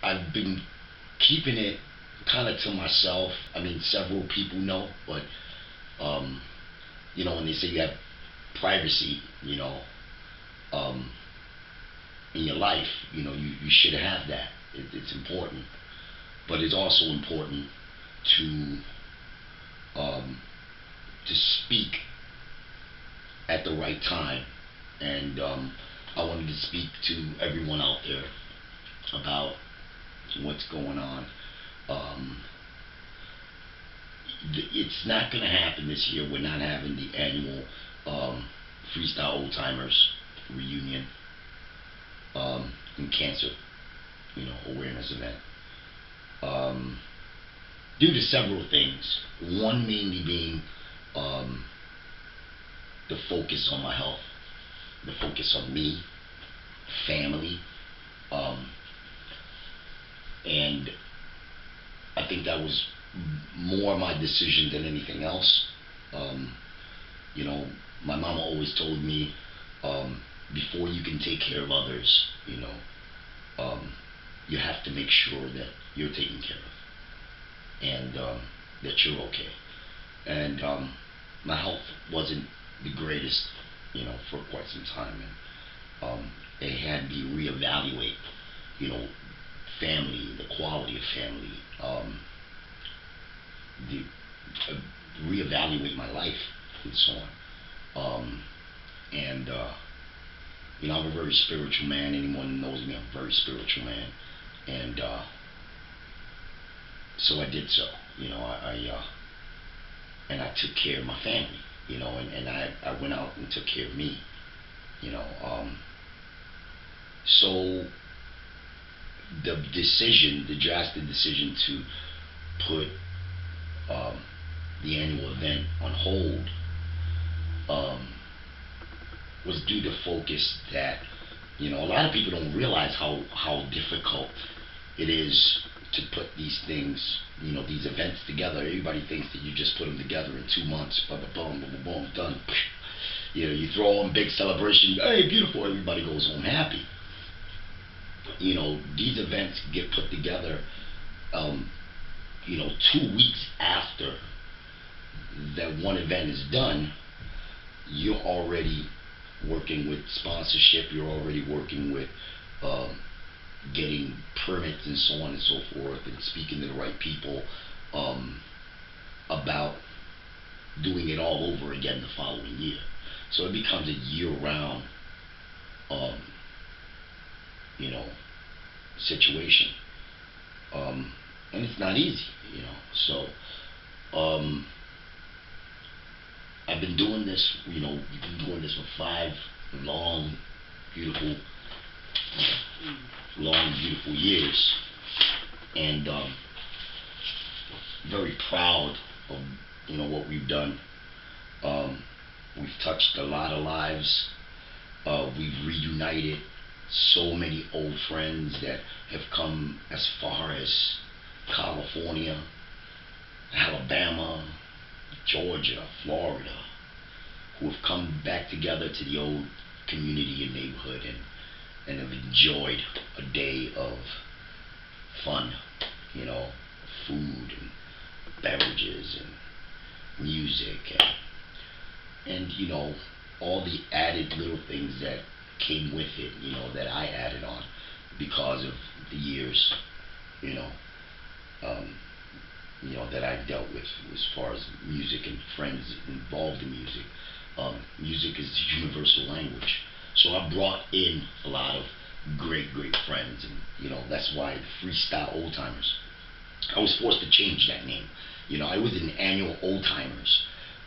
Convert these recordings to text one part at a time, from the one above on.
I've been keeping it kind of to myself. I mean, several people know, but um, when they say you have privacy, um, in your life, you should have that. It's important, but it's also important to um, to speak at the right time. And I wanted to speak to everyone out there about what's going on. Um, it's not going to happen this year. We're not having the annual um, Freestyle Old Timers reunion and cancer, awareness event. Um, Due to several things. One mainly being um, the focus on my health, the focus on me, family, um, and I think that was more my decision than anything else. Um, you know, my mama always told me, before you can take care of others, um, you have to make sure that you're taken care of and that you're okay. And my health wasn't the greatest, for quite some time, and they had me reevaluate, you know, family, the quality of family, the reevaluate my life, and so on. And I'm a very spiritual man. Anyone who knows me, I'm a very spiritual man, and so I did so. And I took care of my family, and I went out and took care of me, you know. So the drastic decision to put um, the annual event on hold um, was due to focus that, a lot of people don't realize how difficult it is to put these things, these events together. Everybody thinks that you just put them together in 2 months, blah, blah, boom, boom, boom, boom, done. You throw on big celebration, hey, beautiful, everybody goes home happy. These events get put together, um, 2 weeks after that one event is done. You're already working with sponsorship, you're already working with um, getting permits and so on and so forth, and speaking to the right people um, about doing it all over again the following year. So it becomes a year-round, um, you know, situation, and it's not easy, So I've been doing this, we've been doing this for 5 beautiful, long, beautiful years, and very proud of what we've done. Um, we've touched a lot of lives. We've reunited so many old friends that have come as far as California, Alabama, Georgia, Florida, who have come back together to the old community and neighborhood, and have enjoyed a day of fun, you know, food and beverages and music, and all the added little things that came with it, that I added on because of the years, you know, um, that I dealt with as far as music and friends involved in music. Music is the universal language. So I brought in a lot of great, great friends, and that's why Freestyle Old Timers. I was forced to change that name. I was an annual Old Timers,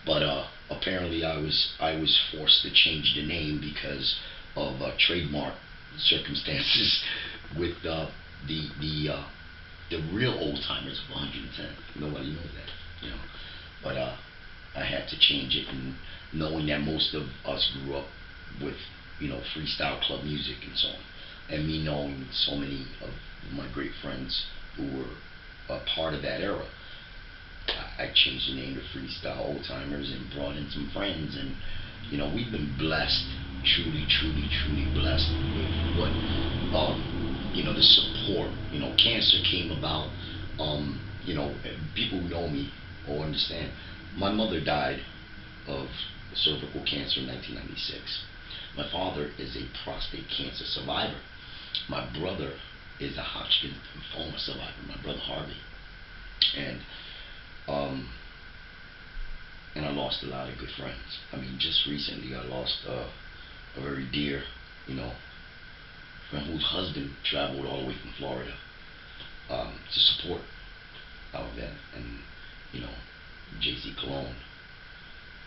but apparently I was forced to change the name because of trademark circumstances with the real old timers of 110. Nobody knows that, But I had to change it, and knowing that most of us grew up with freestyle club music and so on, and me knowing so many of my great friends who were a part of that era, I changed the name to Freestyle Old Timers and brought in some friends, and we've been blessed, truly, truly, truly blessed with what the support. Cancer came about. People who know me or understand. My mother died of cervical cancer in 1996. My father is a prostate cancer survivor. My brother is a Hodgkin lymphoma survivor. My brother Harvey, and um, and I lost a lot of good friends. I mean, just recently I lost a very dear, you know, friend whose husband traveled all the way from Florida to support our event, and you know, JC Cologne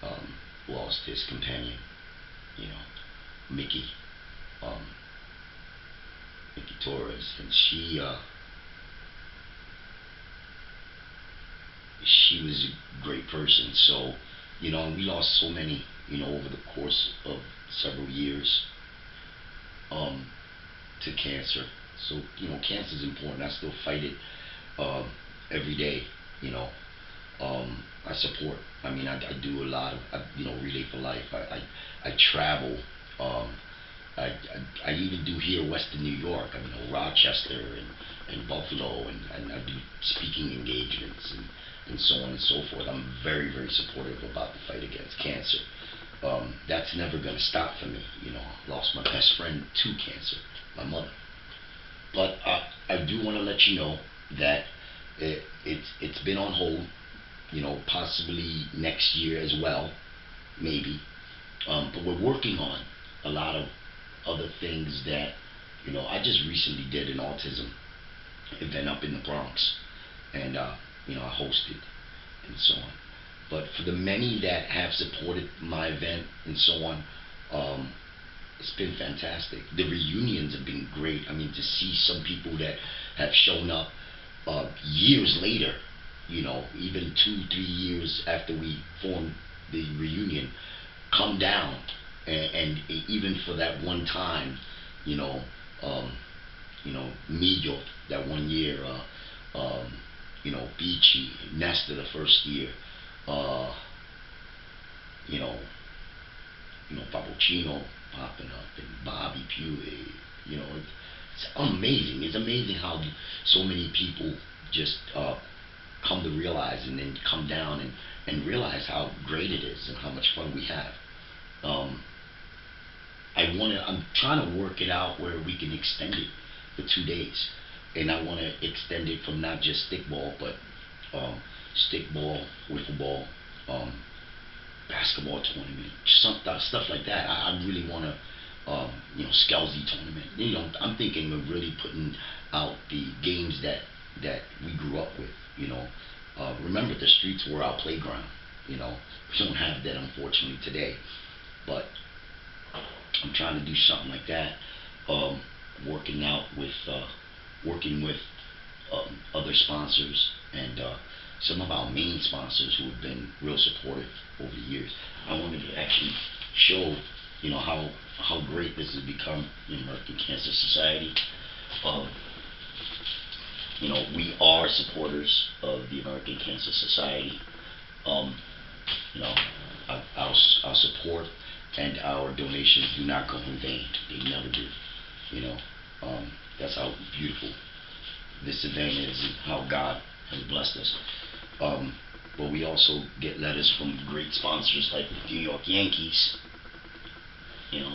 um, lost his companion, you know, Mickey, um, Mickey Torres, and she was a great person. So, and we lost so many, over the course of several years um, to cancer. So, cancer is important. I still fight it every day. You know, I support. I mean, I do a lot of, Relay for Life. I travel. Um, I even do here Western New York. I mean, Rochester and Buffalo, and I do speaking engagements and so on and so forth. I'm very, very supportive about the fight against cancer. That's never going to stop for me. I lost my best friend to cancer, my mother. But I do want to let you know that it's been on hold. Possibly next year as well, maybe. But we're working on a lot of other things that, I just recently did an autism event up in the Bronx, and I hosted and so on. But for the many that have supported my event and so on, um, it's been fantastic. The reunions have been great. I mean, to see some people that have shown up years later, even 2, 3 years after we formed the reunion, come down, and even for that one time, you know, um, Millo that one year, Beachy, Nesta the first year, uh, you know, Papuccino popping up, and Bobby Pugh. It's amazing. It's amazing how so many people just come to realize and then come down and realize how great it is and how much fun we have. Um, I'm trying to work it out where we can extend it for 2 days, and I want to extend it from not just stickball, but stickball, wiffle ball, um, basketball tournament, stuff like that. I really want to, Skelzy tournament. I'm thinking of really putting out the games that we grew up with. Remember, the streets were our playground. We don't have that unfortunately today, but I'm trying to do something like that. Um, working with other sponsors, and some of our main sponsors who have been real supportive over the years. I wanted to actually show, how great this has become in American Cancer Society. Um, we are supporters of the American Cancer Society. Um, you know, our support and our donations do not go in vain. They never do. You know, that's how beautiful this event is and how God has blessed us. Um, but we also get letters from great sponsors like the New York Yankees.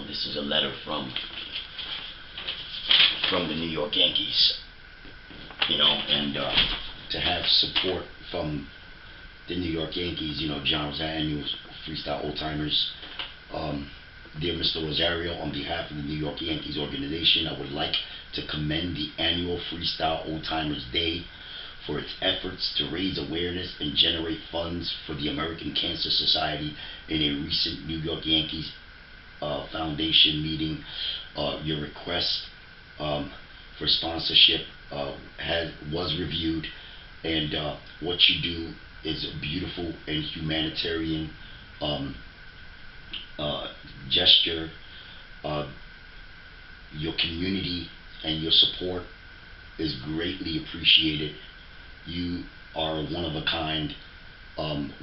This is a letter from the New York Yankees. And to have support from the New York Yankees, John Rosario, Freestyle Old-Timers. Dear Mr. Rosario, on behalf of the New York Yankees organization, I would like to commend the annual Freestyle Old-Timers Day for its efforts to raise awareness and generate funds for the American Cancer Society. In a recent New York Yankees Foundation meeting, your request for sponsorship was reviewed, and what you do is a beautiful and humanitarian um, gesture. Uh, your community and your support is greatly appreciated. You are one of a kind.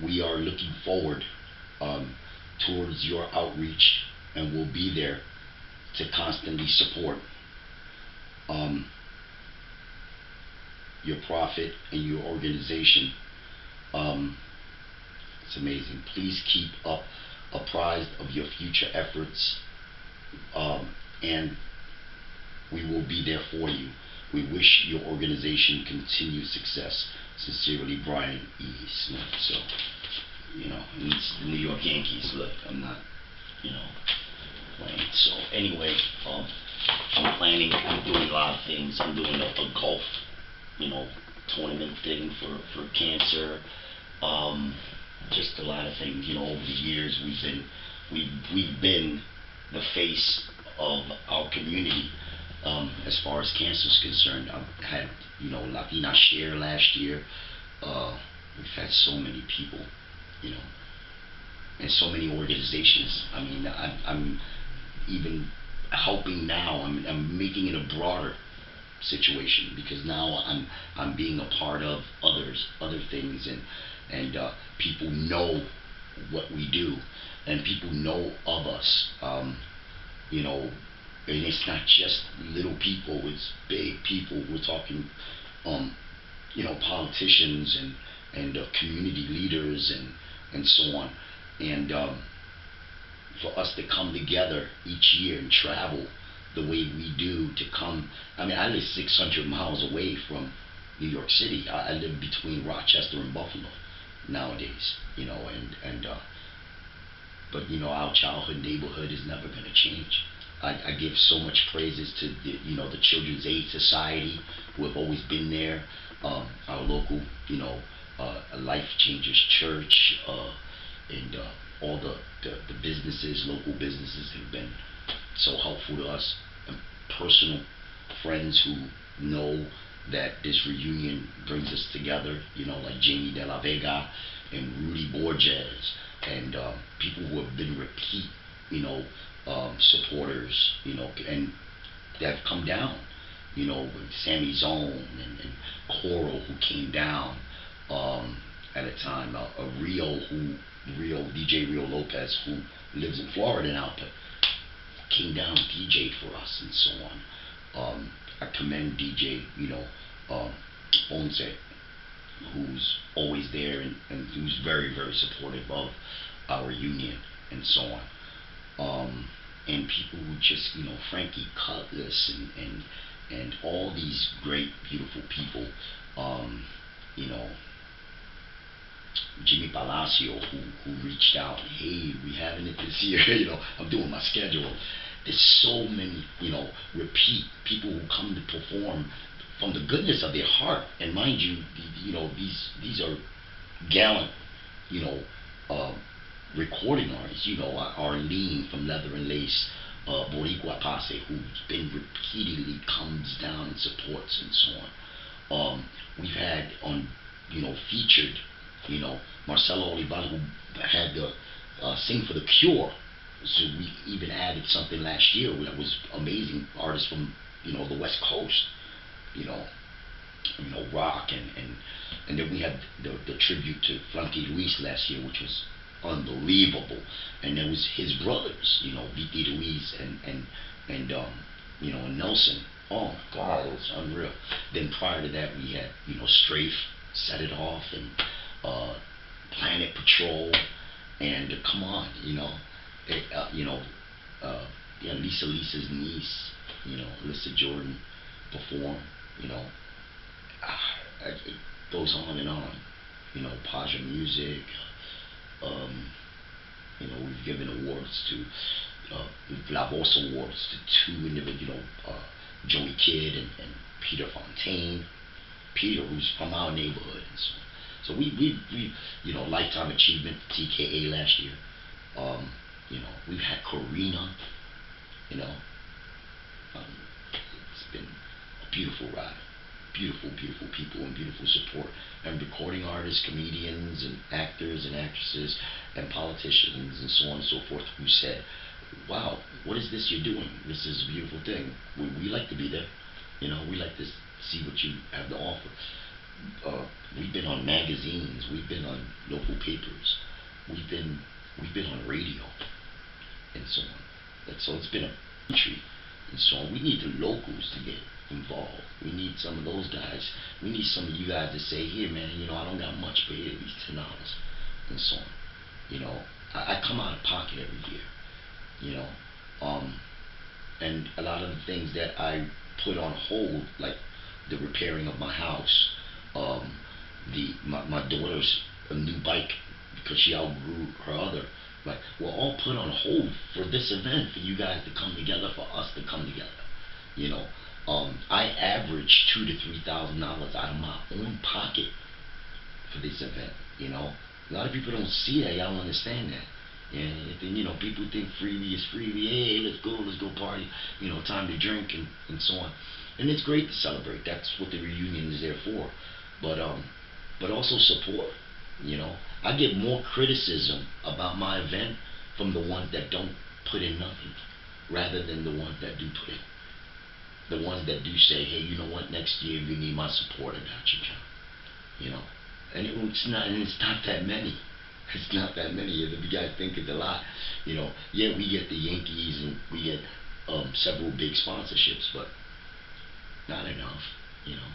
We are looking forward um, towards your outreach, and we'll be there to constantly support. your profit and your organization. Um, it's amazing. Please keep up apprised of your future efforts, and we will be there for you. We wish your organization continued success. Sincerely, Brian E. Smith. So, and it's the New York Yankees. Look, I'm not, you know, playing. So, anyway, I'm planning, I'm doing a lot of things. I'm doing a golf, you know, tournament thing for cancer. Just a lot of things, over the years we've been the face of our community, as far as cancer is concerned. I've had, Latina Share last year. We've had so many people, you know, and so many organizations. I mean, I'm even helping now. I'm making it a broader situation, because now I'm being a part of other things, and people know what we do, and people know of us. You know, and it's not just little people; it's big people. We're talking, politicians and community leaders and so on, and for us to come together each year and travel the way we do to come. I mean, I live 600 miles away from New York City. I live between Rochester and Buffalo nowadays, but our childhood neighborhood is never going to change. I give so much praises to the Children's Aid Society, who have always been there. Our local, Life Changers Church, and all the businesses, local businesses, have been so helpful to us. And personal friends who know that this reunion brings us together, like Jamie De La Vega and Rudy Borges, and people who have been repeat, supporters, and that have come down, with Sammy Zone and Coral, who came down at a time, DJ Rio Lopez, who lives in Florida now, but came down, DJ'd for us, and so on. I commend DJ, Ponce, who's always there, and who's very, very supportive of our union, and so on. And people who just, Frankie Cutlass, and all these great, beautiful people, you know, Jimmy Palacio, who reached out, hey, we having it this year, I'm doing my schedule. There's so many, repeat people who come to perform from the goodness of their heart. And mind you, these are gallant, you know, uh, recording artists, Arlene from Leather and Lace, Boricua Pase, who's been repeatedly comes down and supports, and so on. We've had on, featured, Marcelo Olivar, who had the Sing for the Cure. So we even added something last year that was amazing. Artists from, the West Coast, you know, rock, and then we had the tribute to Frankie Luis last year, which was unbelievable. And there was his brothers, Viti Luis and Nelson. Oh my God, it was unreal. Then prior to that, we had, Strafe Set It Off, and Planet Patrol, and come on, it, yeah, Lisa's niece, Alyssa Jordan performed, it goes on and on, Paja Music, we've given awards to, La Voz Awards to two individuals, Joey Kidd and Peter Fontaine. Peter, who's from our neighborhood, and so on. So we Lifetime Achievement, TKA last year. We've had Corina, it's been a beautiful ride. Beautiful, beautiful people and beautiful support. And recording artists, comedians, and actors and actresses, and politicians, and so on and so forth, who said, wow, what is this you're doing? This is a beautiful thing. We like to be there. We like to see what you have to offer. We've been on magazines. We've been on local papers. We've been on radio, and so on. So it's been a country, and so on. We need the locals to get involved. We need some of those guys. We need some of you guys to say, here, man, I don't got much, but here, at least $10 and so on. I come out of pocket every year. You know, um, and a lot of the things that I put on hold, like the repairing of my house, um, my daughter's a new bike because she outgrew her other. Like, were all put on hold for this event, for you guys to come together, for us to come together. You know, I average $2,000 to $3,000 out of my own pocket for this event. A lot of people don't see that. Y'all don't understand that. And then, people think freebie is freebie. Hey, let's go party. Time to drink and so on. And it's great to celebrate. That's what the reunion is there for. But also support. I get more criticism about my event from the ones that don't put in nothing, rather than the ones that do put in. The ones that do say, hey, you know what? Next year, if you need my support, I got you, John. You know, and it's not that many. It's not that many. If you guys think it's a lot, yeah, we get the Yankees and we get several big sponsorships, but not enough. You know,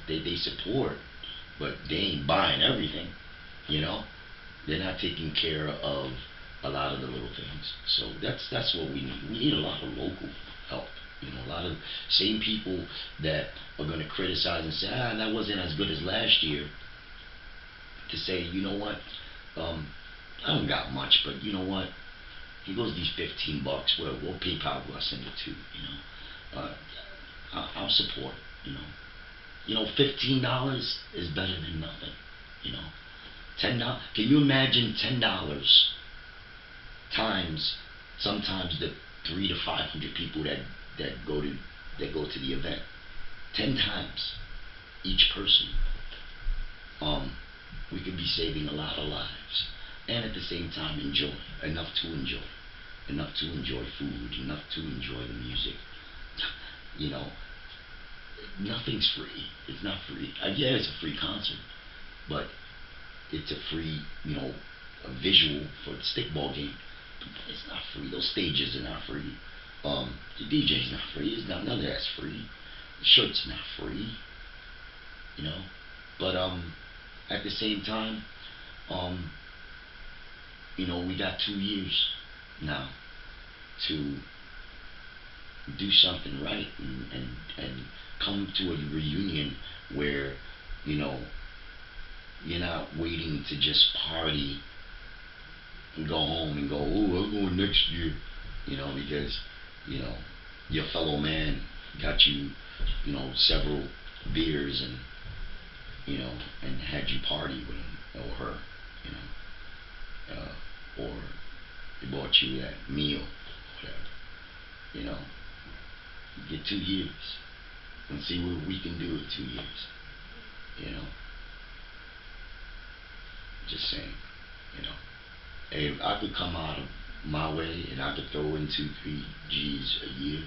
they support, but they ain't buying everything. You know, they're not taking care of a lot of the little things. So that's what we need. We need a lot of local help. A lot of same people that are going to criticize and say, that wasn't as good as last year, to say, you know what, I don't got much, but you know what, here goes these $15. We'll PayPal, we'll send it to I'll support. $15 is better than nothing. $10. Can you imagine $10 times sometimes the 300 to 500 people that go to the event? 10 times each person. We could be saving a lot of lives, and at the same time enjoy enough to enjoy food, enough to enjoy the music. you know Nothing's free. It's not free. Yeah, it's a free concert, but it's a free, a visual for the stickball game. It's not free. Those stages are not free. The DJ's not free. It's not none of that's free. The shirt's not free. You know, but at the same time, um, we got 2 years now to do something right, and come to a reunion where you know you're not waiting to just party and go home and go, oh, I'm going next year, because you know your fellow man got you, several beers, and and had you party with him or her, or they bought you that meal, whatever. You know, get 2 years and see what we can do in 2 years. You know, just saying. You know, hey, if I could come out of my way and I could throw in 2, 3 G's a year,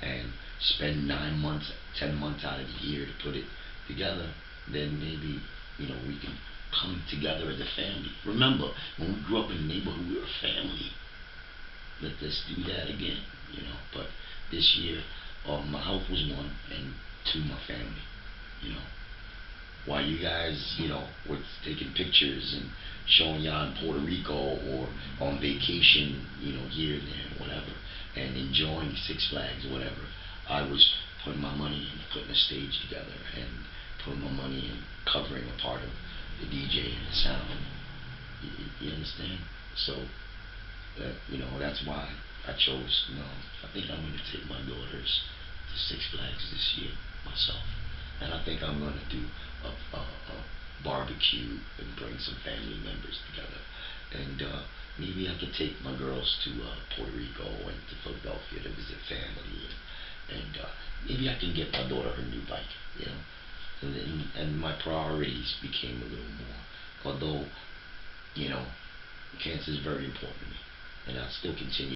and spend 9 months, 10 months out of the year to put it together, then maybe we can come together as a family. Remember, when we grew up in the neighborhood, we were a family. Let's do that again. But this year, my health was one, and two, my family. You know, while you guys, were taking pictures and showing y'all in Puerto Rico or on vacation, here and there, whatever, and enjoying Six Flags or whatever, I was putting my money in putting a stage together and putting my money in covering a part of the DJ and the sound. You understand? So, that's why I chose, I think I'm going to take my daughters to Six Flags this year myself. And I think I'm going to do a barbecue and bring some family members together. And maybe I could take my girls to Puerto Rico and to Philadelphia to visit family. And maybe I can get my daughter her new bike. And my priorities became a little more. Although, cancer is very important to me. And I still continue